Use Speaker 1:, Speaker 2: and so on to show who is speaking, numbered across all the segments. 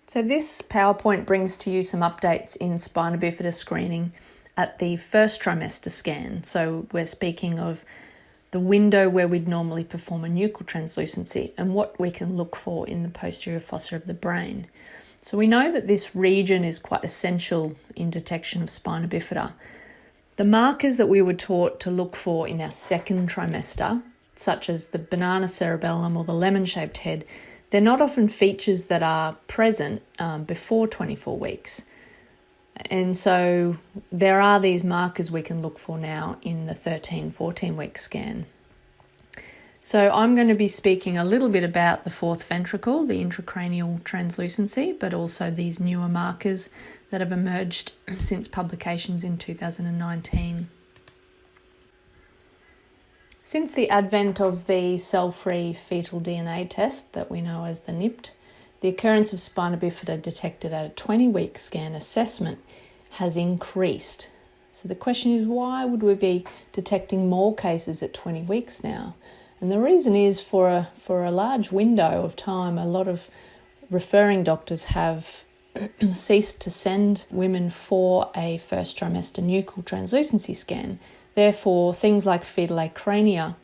Speaker 1: So this PowerPoint brings to you some updates in spina bifida screening at the first trimester scan. So we're speaking of the window where we'd normally perform a nuchal translucency and what we can look for in the posterior fossa of the brain. So we know that this region is quite essential in detection of spina bifida. The markers that we were taught to look for in our second trimester, such as the banana cerebellum or the lemon-shaped head, they're not often features that are present before 24 weeks. And so there are these markers we can look for now in the 14-week scan. So I'm going to be speaking a little bit about the fourth ventricle, the intracranial translucency, but also these newer markers that have emerged since publications in 2019. Since the advent of the cell-free fetal DNA test that we know as the NIPT, the occurrence of spina bifida detected at a 20-week scan assessment has increased. So the question is, why would we be detecting more cases at 20 weeks now? And the reason is for a large window of time, a lot of referring doctors have ceased to send women for a first trimester nuchal translucency scan. Therefore, things like fetal acrania,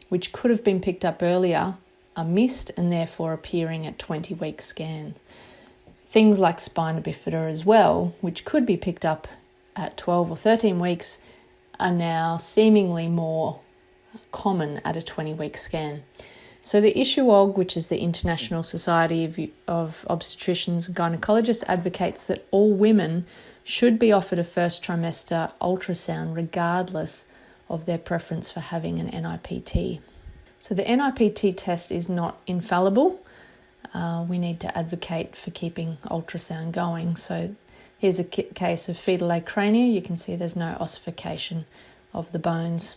Speaker 1: which could have been picked up earlier, are missed and therefore appearing at 20-week scans. Things like spina bifida as well, which could be picked up at 12 or 13 weeks, are now seemingly more common at a 20-week scan. So the ISUOG, which is the International Society of Obstetricians and Gynecologists, advocates that all women should be offered a first trimester ultrasound regardless of their preference for having an NIPT. So the NIPT test is not infallible. We need to advocate for keeping ultrasound going. So here's a case of fetal acrania. You can see there's no ossification of the bones.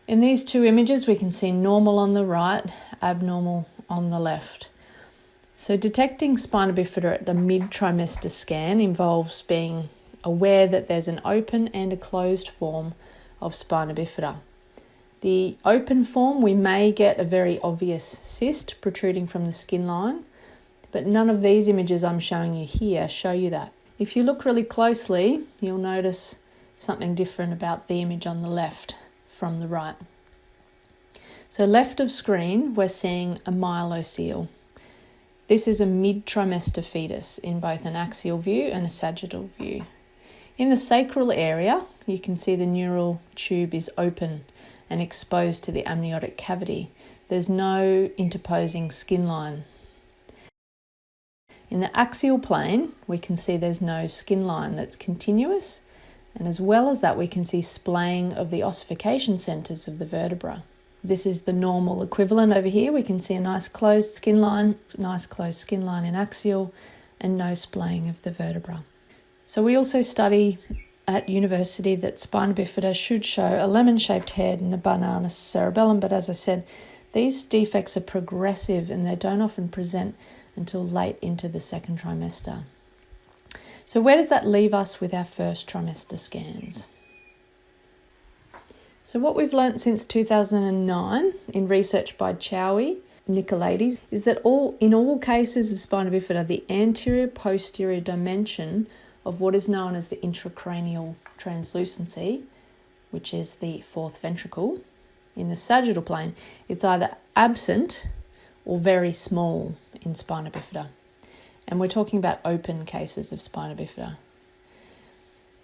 Speaker 1: In these two images, we can see normal on the right, abnormal on the left. So detecting spina bifida at the mid-trimester scan involves being aware that there's an open and a closed form of spina bifida. The open form, we may get a very obvious cyst protruding from the skin line, but none of these images I'm showing you here show you that. If you look really closely, you'll notice something different about the image on the left from the right. So left of screen, we're seeing a myelocele. This is a mid-trimester fetus in both an axial view and a sagittal view. In the sacral area, you can see the neural tube is open and exposed to the amniotic cavity. There's no interposing skin line. In the axial plane, we can see there's no skin line that's continuous, and as well as that, we can see splaying of the ossification centres of the vertebra. This is the normal equivalent over here. We can see a nice closed skin line in axial, and no splaying of the vertebra. So we also study at university that spina bifida should show a lemon-shaped head and a banana cerebellum, but as I said, these defects are progressive and they don't often present until late into the second trimester. So where does that leave us with our first trimester scans? So what we've learnt since 2009 in research by Chowie, Nicolaides, is that in all cases of spina bifida, the anterior-posterior dimension of what is known as the intracranial translucency, which is the fourth ventricle, in the sagittal plane, it's either absent or very small in spina bifida. And we're talking about open cases of spina bifida.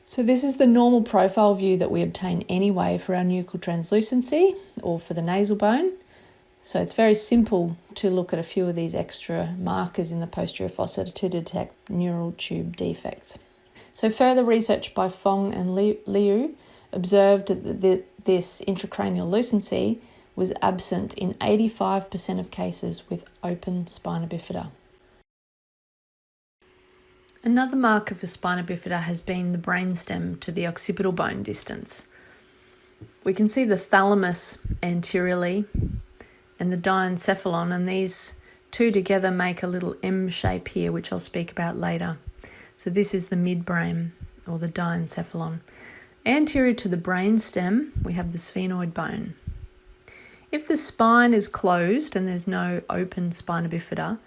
Speaker 1: So this is the normal profile view that we obtain anyway for our nuchal translucency or for the nasal bone. So it's very simple to look at a few of these extra markers in the posterior fossa to detect neural tube defects. So further research by Fong and Liu observed that this intracranial lucency was absent in 85% of cases with open spina bifida. Another marker for spina bifida has been the brainstem to the occipital bone distance. We can see the thalamus anteriorly and the diencephalon, and these two together make a little M shape here, which I'll speak about later. So this is the midbrain, or the diencephalon. Anterior to the brainstem, we have the sphenoid bone. If the spine is closed and there's no open spina bifida,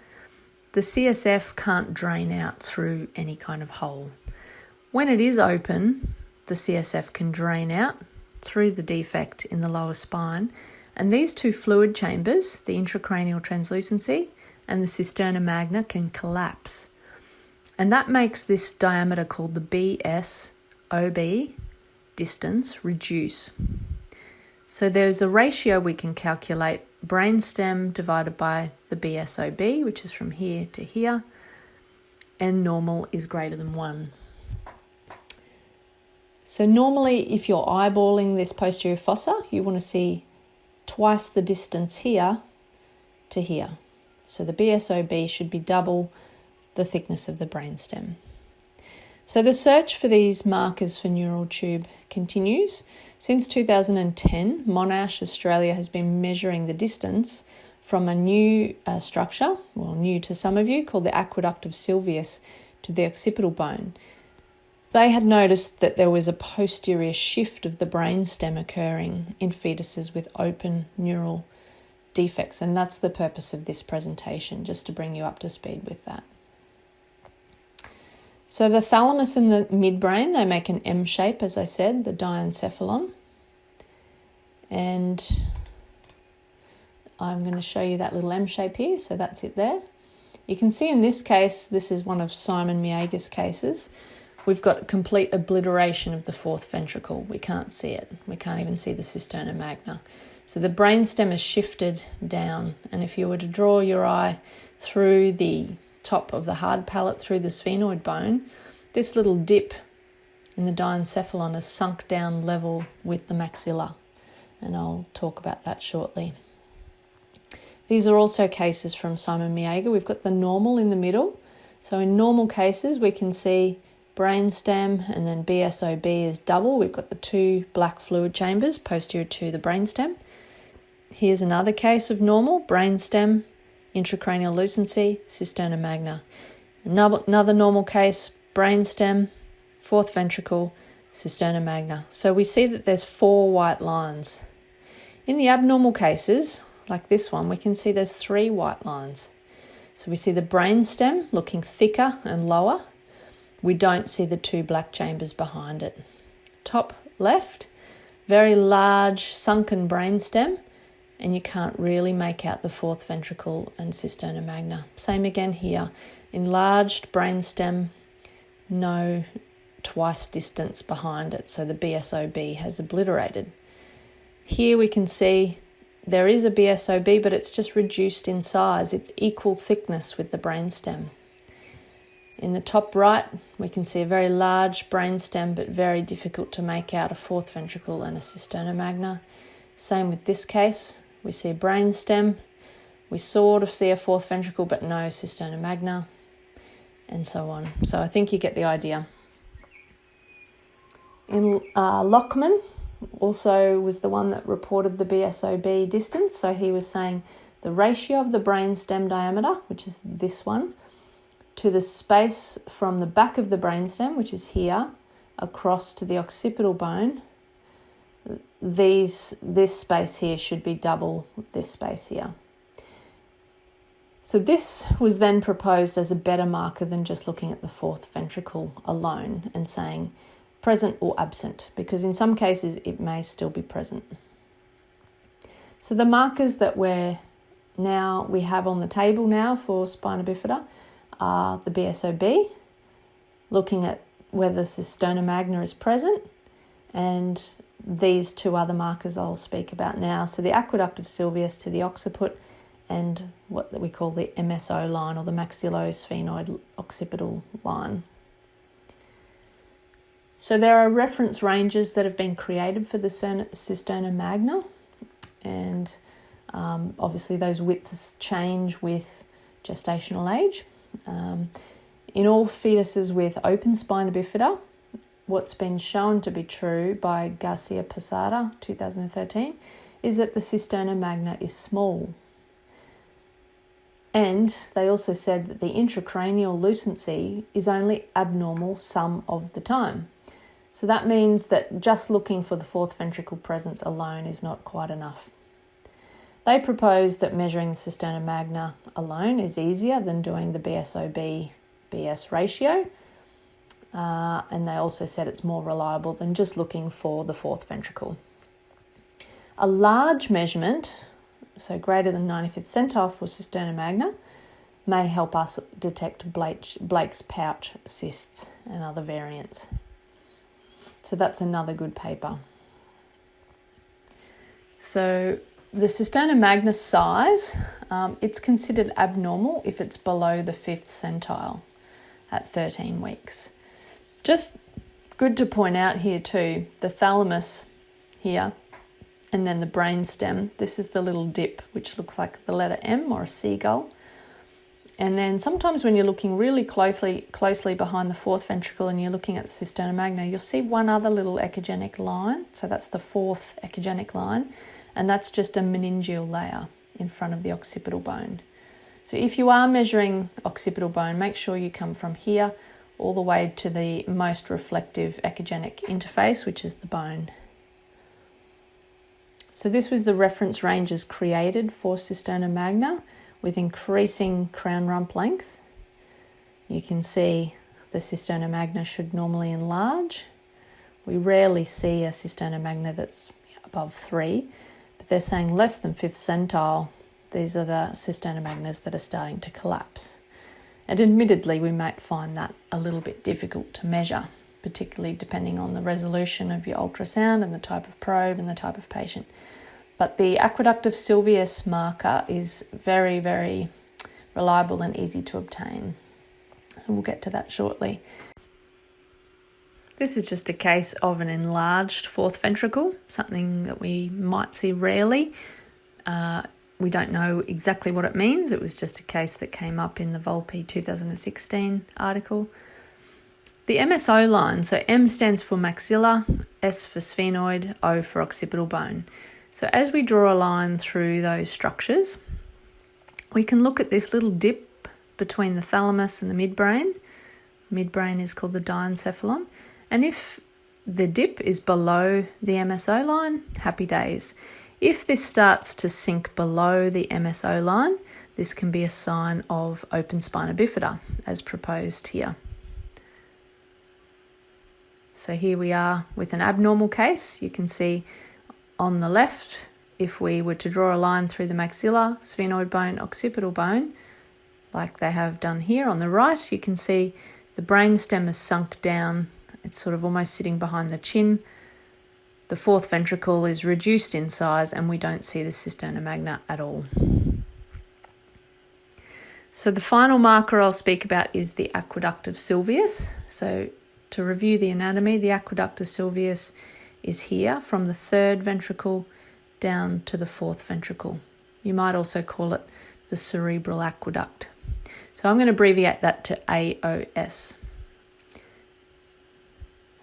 Speaker 1: the CSF can't drain out through any kind of hole. When it is open, the CSF can drain out through the defect in the lower spine, and these two fluid chambers, the intracranial translucency and the cisterna magna, can collapse. And that makes this diameter called the BSOB distance reduce. So there's a ratio we can calculate, brainstem divided by the BSOB, which is from here to here, and normal is greater than 1. So normally if you're eyeballing this posterior fossa, you want to see twice the distance here to here. So the BSOB should be double the thickness of the brainstem. So the search for these markers for neural tube continues. Since 2010, Monash Australia has been measuring the distance from a new structure, well, new to some of you, called the Aqueduct of Sylvius to the occipital bone. They had noticed that there was a posterior shift of the brainstem occurring in fetuses with open neural defects, and that's the purpose of this presentation, just to bring you up to speed with that. So the thalamus and the midbrain, they make an M shape, as I said, the diencephalon. And I'm going to show you that little M shape here, so that's it there. You can see in this case, this is one of Simon Miege's cases, we've got complete obliteration of the fourth ventricle. We can't see it. We can't even see the cisterna magna. So the brainstem is shifted down, and if you were to draw your eye through the top of the hard palate through the sphenoid bone, this little dip in the diencephalon is sunk down level with the maxilla, and I'll talk about that shortly. These are also cases from Simon Miege. We've got the normal in the middle. So in normal cases, we can see brainstem and then BSOB is double. We've got the two black fluid chambers posterior to the brainstem. Here's another case of normal, brainstem, intracranial lucency, cisterna magna. Another normal case, brainstem, fourth ventricle, cisterna magna. So we see that there's 4 white lines. In the abnormal cases, like this one, we can see there's 3 white lines. So we see the brainstem looking thicker and lower. We don't see the 2 black chambers behind it. Top left, very large sunken brainstem, and you can't really make out the fourth ventricle and cisterna magna. Same again here, enlarged brainstem, no twice distance behind it, so the BSOB has obliterated. Here we can see there is a BSOB, but it's just reduced in size. It's equal thickness with the brainstem. In the top right, we can see a very large brainstem, but very difficult to make out a fourth ventricle and a cisterna magna. Same with this case. We see a brainstem. We sort of see a fourth ventricle, but no cisterna magna, and so on. So I think you get the idea. In Lockman also was the one that reported the BSOB distance. So he was saying the ratio of the brainstem diameter, which is this one, to the space from the back of the brainstem, which is here, across to the occipital bone, this space here should be double this space here. So this was then proposed as a better marker than just looking at the fourth ventricle alone and saying present or absent, because in some cases it may still be present. So the markers that we have on the table now for spina bifida are the BSOB, looking at whether cisterna magna is present, and these 2 other markers I'll speak about now. So the Aqueduct of Sylvius to the occiput, and what we call the MSO line, or the maxillosphenoid occipital line. So there are reference ranges that have been created for the cisterna magna, and obviously those widths change with gestational age. In all fetuses with open spina bifida, what's been shown to be true by Garcia Posada, 2013, is that the cisterna magna is small. And they also said that the intracranial lucency is only abnormal some of the time. So that means that just looking for the fourth ventricle presence alone is not quite enough. They propose that measuring the cisterna magna alone is easier than doing the BSOB-BS ratio. And they also said it's more reliable than just looking for the fourth ventricle. A large measurement, so greater than 95th centile for cisterna magna, may help us detect Blake's pouch cysts and other variants. So that's another good paper. So the cisterna magna size, it's considered abnormal if it's below the 5th centile at 13 weeks. Just good to point out here too, the thalamus here, and then the brainstem. This is the little dip, which looks like the letter M or a seagull. And then sometimes when you're looking really closely behind the fourth ventricle and you're looking at the cisterna magna, you'll see one other little echogenic line. So that's the fourth echogenic line, and that's just a meningeal layer in front of the occipital bone. So if you are measuring occipital bone, make sure you come from here all the way to the most reflective echogenic interface, which is the bone. So this was the reference ranges created for cisterna magna with increasing crown rump length. You can see the cisterna magna should normally enlarge. We rarely see a cisterna magna that's above 3, but they're saying less than 5th centile. These are the cisterna magnas that are starting to collapse. And admittedly, we might find that a little bit difficult to measure, particularly depending on the resolution of your ultrasound and the type of probe and the type of patient. But the Aqueduct of Sylvius marker is very, very reliable and easy to obtain. And we'll get to that shortly. This is just a case of an enlarged fourth ventricle, something that we might see rarely. We don't know exactly what it means. It was just a case that came up in the Volpe 2016 article. The MSO line, so M stands for maxilla, S for sphenoid, O for occipital bone. So as we draw a line through those structures, we can look at this little dip between the thalamus and the midbrain. Midbrain is called the diencephalon. And if the dip is below the MSO line, happy days. If this starts to sink below the MSO line, this can be a sign of open spina bifida, as proposed here. So here we are with an abnormal case. You can see on the left, if we were to draw a line through the maxilla, sphenoid bone, occipital bone, like they have done here on the right, you can see the brainstem is sunk down. It's sort of almost sitting behind the chin. The fourth ventricle is reduced in size and we don't see the cisterna magna at all. So the final marker I'll speak about is the Aqueduct of Sylvius. So to review the anatomy, the Aqueduct of Sylvius is here from the third ventricle down to the fourth ventricle. You might also call it the cerebral aqueduct. So I'm going to abbreviate that to AOS.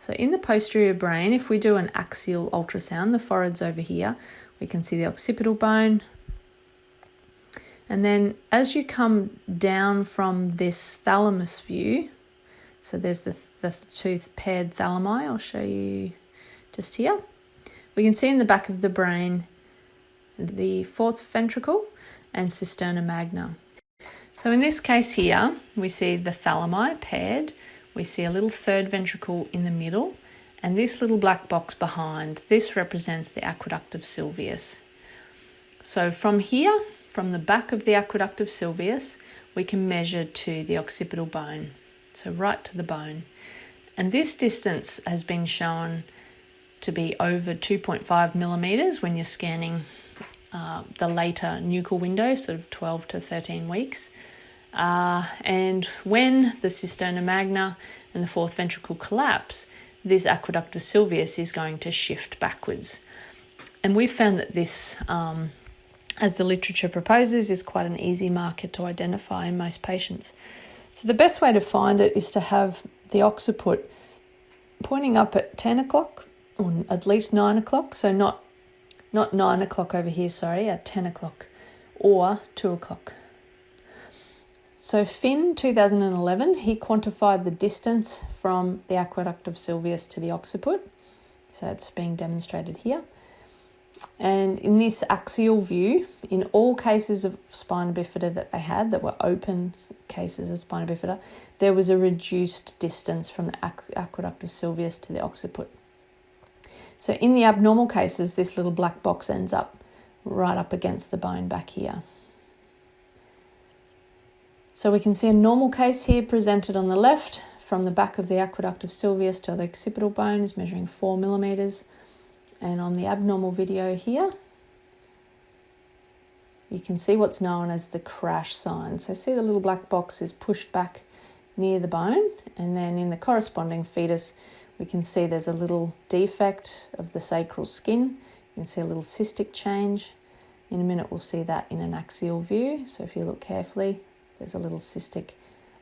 Speaker 1: So in the posterior brain, if we do an axial ultrasound, the forehead's over here, we can see the occipital bone. And then as you come down from this thalamus view, so there's the two paired thalami, I'll show you just here. We can see in the back of the brain the fourth ventricle and cisterna magna. So in this case here, we see the thalami paired. We see a little third ventricle in the middle, and this little black box behind, this represents the Aqueduct of Sylvius. So from here, from the back of the Aqueduct of Sylvius, we can measure to the occipital bone, so right to the bone. And this distance has been shown to be over 2.5 millimeters when you're scanning the later nuchal window, sort of 12 to 13 weeks. And when the cisterna magna and the fourth ventricle collapse, this Aqueduct of Sylvius is going to shift backwards. And we've found that this, as the literature proposes, is quite an easy marker to identify in most patients. So the best way to find it is to have the occiput pointing up at 10 o'clock or at least 9 o'clock. So not 9 o'clock over here, sorry, at 10 o'clock or 2 o'clock. So Finn, 2011, he quantified the distance from the Aqueduct of Sylvius to the occiput. So it's being demonstrated here. And in this axial view, in all cases of spina bifida that they had, that were open cases of spina bifida, there was a reduced distance from the Aqueduct of Sylvius to the occiput. So in the abnormal cases, this little black box ends up right up against the bone back here. So we can see a normal case here presented on the left, from the back of the Aqueduct of Sylvius to the occipital bone is measuring 4 millimeters. And on the abnormal video here, you can see what's known as the crash sign. So see the little black box is pushed back near the bone, and then in the corresponding fetus, we can see there's a little defect of the sacral skin. You can see a little cystic change. In a minute, we'll see that in an axial view. So if you look carefully, there's a little cystic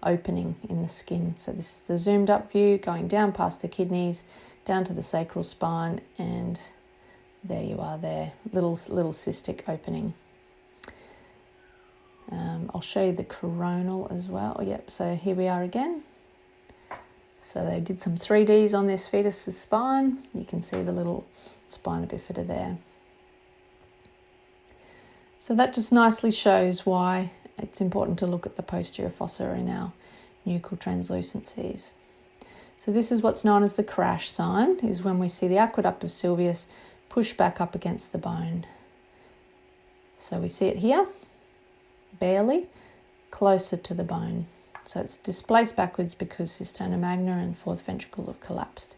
Speaker 1: opening in the skin. So this is the zoomed up view going down past the kidneys, down to the sacral spine, and there you are there, little cystic opening. I'll show you the coronal as well. Yep, so here we are again. So they did some 3Ds on this fetus's spine. You can see the little spina bifida there. So that just nicely shows why it's important to look at the posterior fossa in our nuchal translucencies. So this is what's known as the crash sign, is when we see the Aqueduct of Sylvius push back up against the bone. So we see it here, barely, closer to the bone. So it's displaced backwards because cisterna magna and fourth ventricle have collapsed.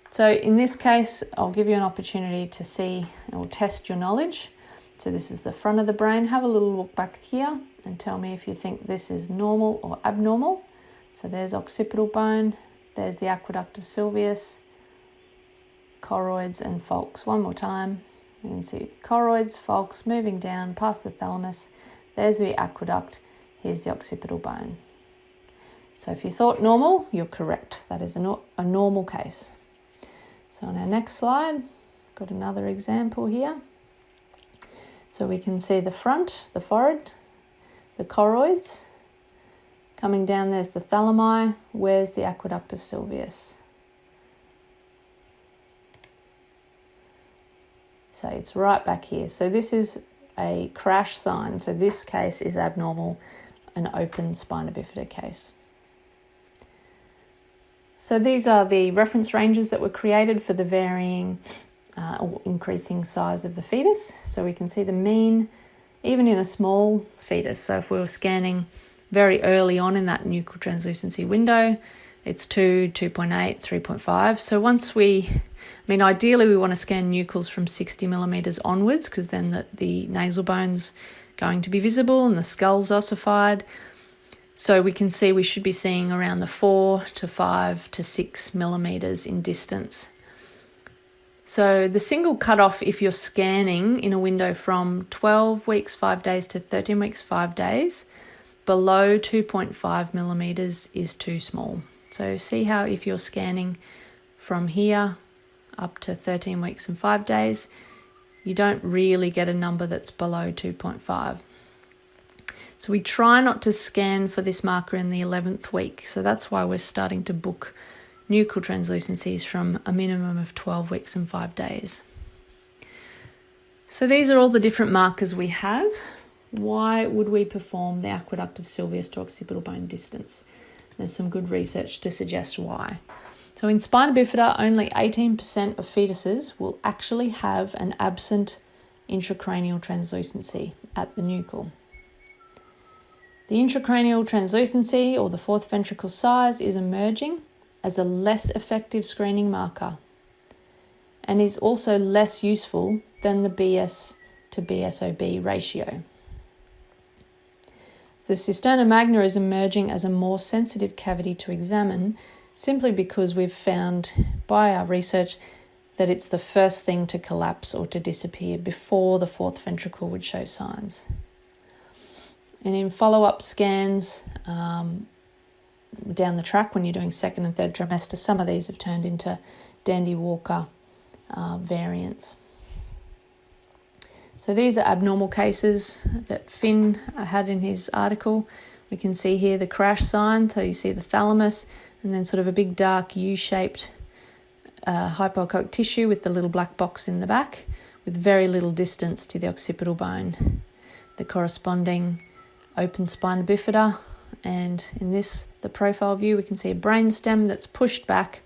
Speaker 1: So in this case, I'll give you an opportunity to see or test your knowledge. So this is the front of the brain. Have a little look back here and tell me if you think this is normal or abnormal. So there's occipital bone, there's the Aqueduct of Sylvius, choroids and falx. One more time. You can see choroids, falx moving down past the thalamus. There's the aqueduct. Here's the occipital bone. So if you thought normal, you're correct. That is a normal case. So on our next slide, got another example here. So we can see the front, the forehead, the choroids. Coming down, there's the thalami. Where's the Aqueduct of Sylvius? So it's right back here. So this is a crash sign. So this case is abnormal, an open spina bifida case. So these are the reference ranges that were created for the varying or increasing size of the fetus. So we can see the mean, even in a small fetus. So if we were scanning very early on in that nuchal translucency window, it's 2, 2.8, 3.5. So ideally we want to scan nuchals from 60 millimeters onwards, because then the nasal bone's going to be visible and the skull's ossified. So we can see we should be seeing around the 4 to 5 to 6 millimeters in distance. So the single cutoff, if you're scanning in a window from 12 weeks, 5 days to 13 weeks, 5 days, below 2.5 millimeters is too small. So see how if you're scanning from here up to 13 weeks and 5 days, you don't really get a number that's below 2.5. So we try not to scan for this marker in the 11th week. So that's why we're starting to book nuchal translucencies from a minimum of 12 weeks and 5 days. So these are all the different markers we have. Why would we perform the Aqueduct of Sylvius to occipital bone distance? There's some good research to suggest why. So in spina bifida, only 18% of fetuses will actually have an absent intracranial translucency at the nuchal. The intracranial translucency, or the fourth ventricle size, is emerging as a less effective screening marker and is also less useful than the BS to BSOB ratio. The cisterna magna is emerging as a more sensitive cavity to examine, simply because we've found by our research that it's the first thing to collapse or to disappear before the fourth ventricle would show signs. And in follow-up scans down the track, when you're doing second and third trimester, some of these have turned into Dandy-Walker variants. So these are abnormal cases that Finn had in his article. We can see here the crash sign, so you see the thalamus, and then sort of a big dark U-shaped hypoechoic tissue with the little black box in the back. with very little distance to the occipital bone. The corresponding open spina bifida, and in this, the profile view, we can see a brainstem that's pushed back,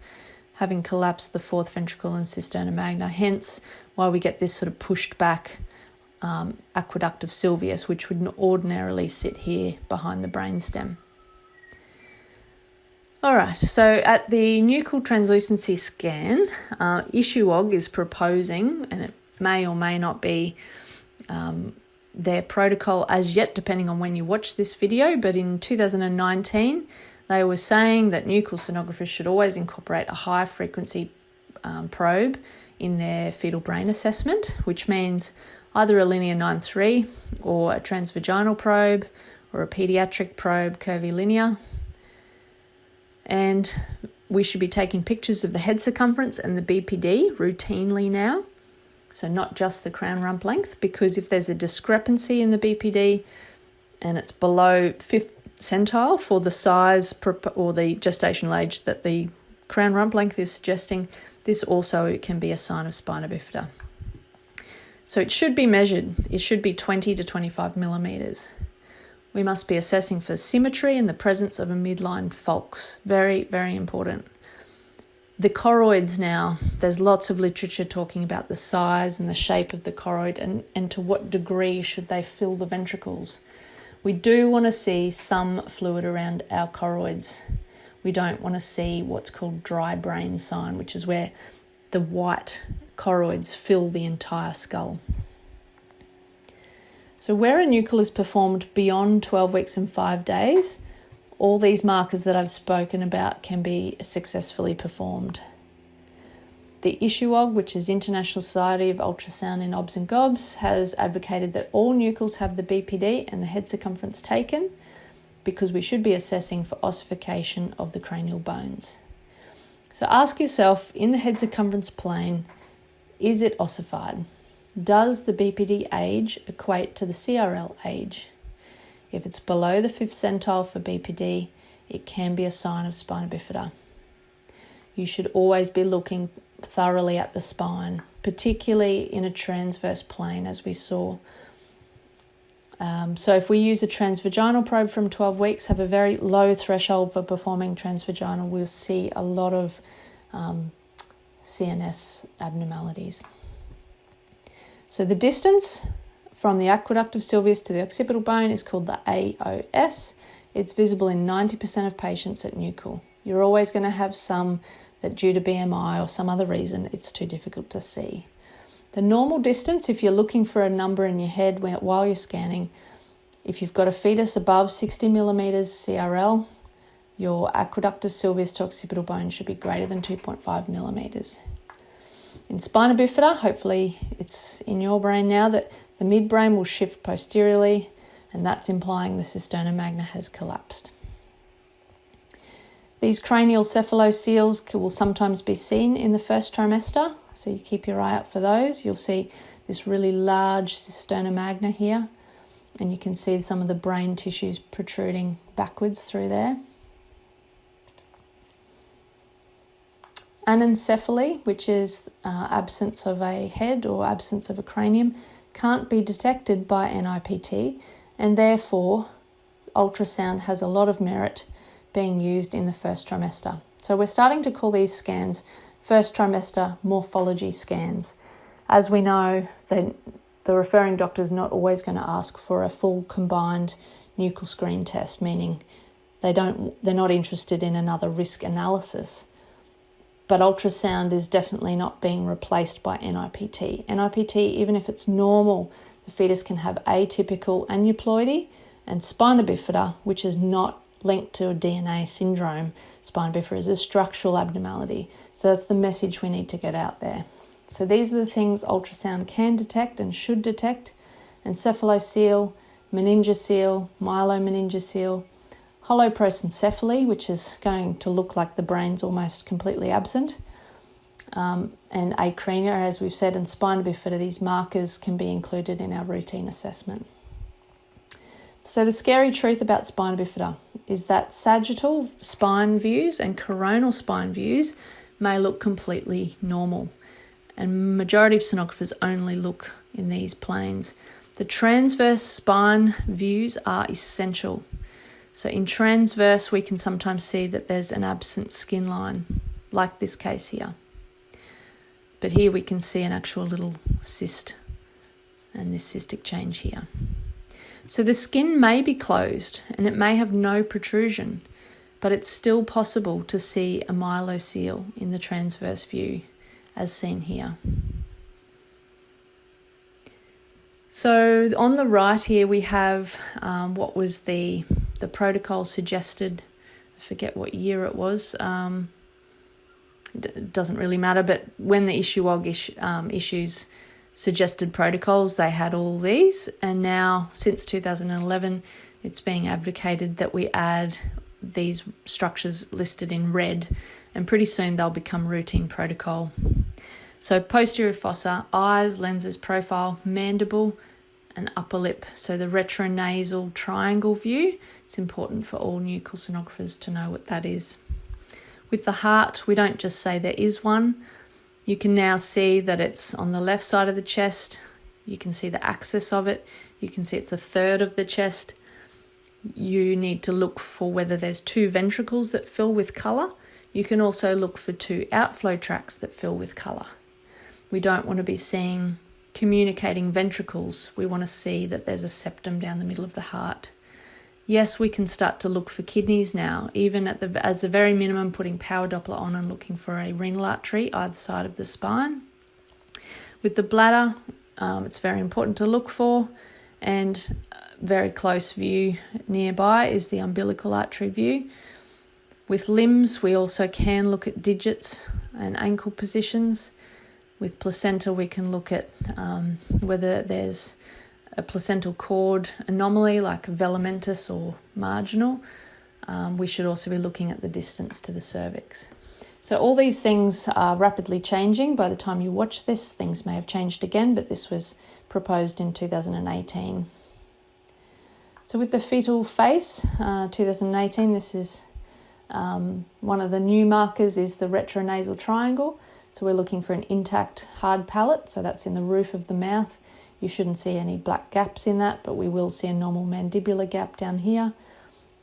Speaker 1: having collapsed the fourth ventricle and cisterna magna, hence why we get this sort of pushed back aqueduct of Sylvius, which would ordinarily sit here behind the brainstem. All right, so at the nuchal translucency scan, Ishuog is proposing, and it may or may not be their protocol as yet, depending on when you watch this video, but in 2019, they were saying that nuchal sonographers should always incorporate a high frequency probe in their fetal brain assessment, which means either a linear 9.3 or a transvaginal probe or a pediatric probe, curvilinear. And we should be taking pictures of the head circumference and the BPD routinely now. So not just the crown rump length, because if there's a discrepancy in the BPD and it's below 5th centile for the size or the gestational age that the crown rump length is suggesting, this also can be a sign of spina bifida. So it should be measured. It should be 20 to 25 millimeters. We must be assessing for symmetry and the presence of a midline falx. Very, very important. The choroids now, there's lots of literature talking about the size and the shape of the choroid and to what degree should they fill the ventricles. We do want to see some fluid around our choroids. We don't want to see what's called dry brain sign, which is where the white choroids fill the entire skull. So where a nuchal is performed beyond 12 weeks and 5 days, all these markers that I've spoken about can be successfully performed. The Ishuog, which is International Society of Ultrasound in Obs and Gobs, has advocated that all nuchals have the BPD and the head circumference taken because we should be assessing for ossification of the cranial bones. So ask yourself, in the head circumference plane, is it ossified? Does the BPD age equate to the CRL age? If it's below the 5th centile for BPD, it can be a sign of spina bifida. You should always be looking thoroughly at the spine, particularly in a transverse plane, as we saw. So if we use a transvaginal probe from 12 weeks, have a very low threshold for performing transvaginal, we'll see a lot of CNS abnormalities. So the distance from the aqueduct of Sylvius to the occipital bone is called the AOS. It's visible in 90% of patients at nuchal. You're always going to have some that due to BMI or some other reason, it's too difficult to see. The normal distance, if you're looking for a number in your head while you're scanning, if you've got a fetus above 60 millimeters CRL, your aqueduct of Sylvius to occipital bone should be greater than 2.5 millimeters. In spina bifida, hopefully it's in your brain now that the midbrain will shift posteriorly, and that's implying the cisterna magna has collapsed. These cranial cephaloceles will sometimes be seen in the first trimester, so you keep your eye out for those. You'll see this really large cisterna magna here, and you can see some of the brain tissues protruding backwards through there. Anencephaly, which is absence of a head or absence of a cranium, can't be detected by NIPT, and therefore ultrasound has a lot of merit being used in the first trimester. So we're starting to call these scans first trimester morphology scans. As we know, the referring doctor is not always going to ask for a full combined nuchal screen test, meaning they're not interested in another risk analysis. But ultrasound is definitely not being replaced by NIPT. NIPT, even if it's normal, the fetus can have atypical aneuploidy, and spina bifida, which is not linked to a DNA syndrome. Spina bifida is a structural abnormality. So that's the message we need to get out there. So these are the things ultrasound can detect and should detect: encephalocele, meningocele, myelomeningocele, holoprosencephaly, which is going to look like the brain's almost completely absent, and acrenia, as we've said, and spina bifida. These markers can be included in our routine assessment. So the scary truth about spina bifida is that sagittal spine views and coronal spine views may look completely normal. and majority of sonographers only look in these planes. The transverse spine views are essential. So in transverse, we can sometimes see that there's an absent skin line, like this case here. But here we can see an actual little cyst and this cystic change here. So the skin may be closed and it may have no protrusion, but it's still possible to see a myelocele in the transverse view, as seen here. So on the right here we have what was the protocol suggested. I forget what year it was. It doesn't really matter, but when the ISUOG issues suggested protocols, they had all these, and now since 2011 it's being advocated that we add these structures listed in red, and pretty soon they'll become routine protocol. So posterior fossa, eyes, lenses, profile, mandible and upper lip. So the retronasal triangle view, it's important for all nuchal sonographers to know what that is. With the heart, we don't just say there is one. You can now see that it's on the left side of the chest. You can see the axis of it. You can see it's a third of the chest. You need to look for whether there's 2 ventricles that fill with colour. You can also look for 2 outflow tracts that fill with colour. We don't want to be seeing communicating ventricles. We want to see that there's a septum down the middle of the heart. Yes, we can start to look for kidneys now, even as the very minimum, putting power Doppler on and looking for a renal artery either side of the spine. With the bladder, it's very important to look for, and very close view nearby is the umbilical artery view. With limbs, we also can look at digits and ankle positions. With placenta, we can look at whether there's a placental cord anomaly like velamentous or marginal. We should also be looking at the distance to the cervix. So all these things are rapidly changing. By the time you watch this, things may have changed again, but this was proposed in 2018. So with the fetal face, 2018, this is one of the new markers is the retronasal triangle. So we're looking for an intact hard palate, so that's in the roof of the mouth. You shouldn't see any black gaps in that, but we will see a normal mandibular gap down here.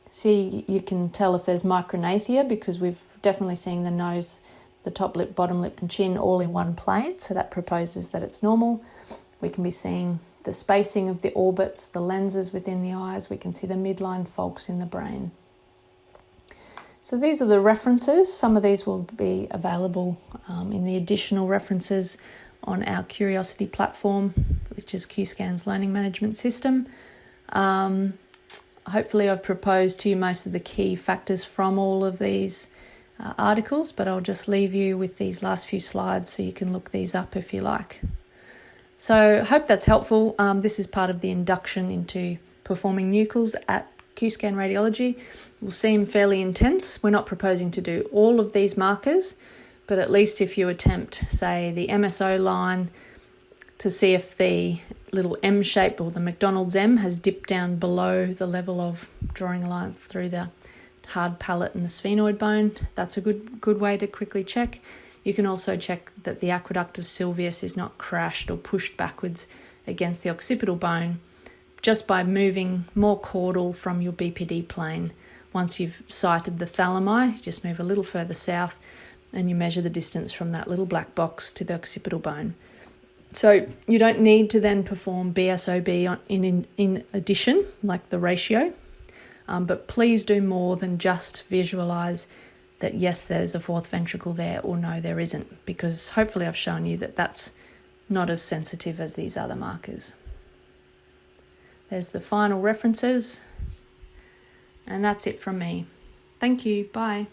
Speaker 1: See, you can tell if there's micrognathia because we've definitely seen the nose, the top lip, bottom lip and chin all in one plane, so that proposes that it's normal. We can be seeing the spacing of the orbits, the lenses within the eyes. We can see the midline folks in the brain. So these are the references. Some of these will be available in the additional references on our Curiosity platform, which is Qscan's learning management system. Hopefully I've proposed to you most of the key factors from all of these articles, but I'll just leave you with these last few slides so you can look these up if you like. So I hope that's helpful. This is part of the induction into performing nuchals at Qscan Radiology. It will seem fairly intense. We're not proposing to do all of these markers, but at least if you attempt, say, the MSO line to see if the little M shape or the McDonald's M has dipped down below the level of drawing a line through the hard palate and the sphenoid bone, that's a good way to quickly check. You can also check that the Aqueduct of Sylvius is not crashed or pushed backwards against the occipital bone just by moving more caudal from your BPD plane. Once you've sighted the thalami, just move a little further south and you measure the distance from that little black box to the occipital bone. So you don't need to then perform BSOB in addition, like the ratio, but please do more than just visualise that yes, there's a fourth ventricle there or no, there isn't, because hopefully I've shown you that that's not as sensitive as these other markers. There's the final references, and that's it from me. Thank you. Bye.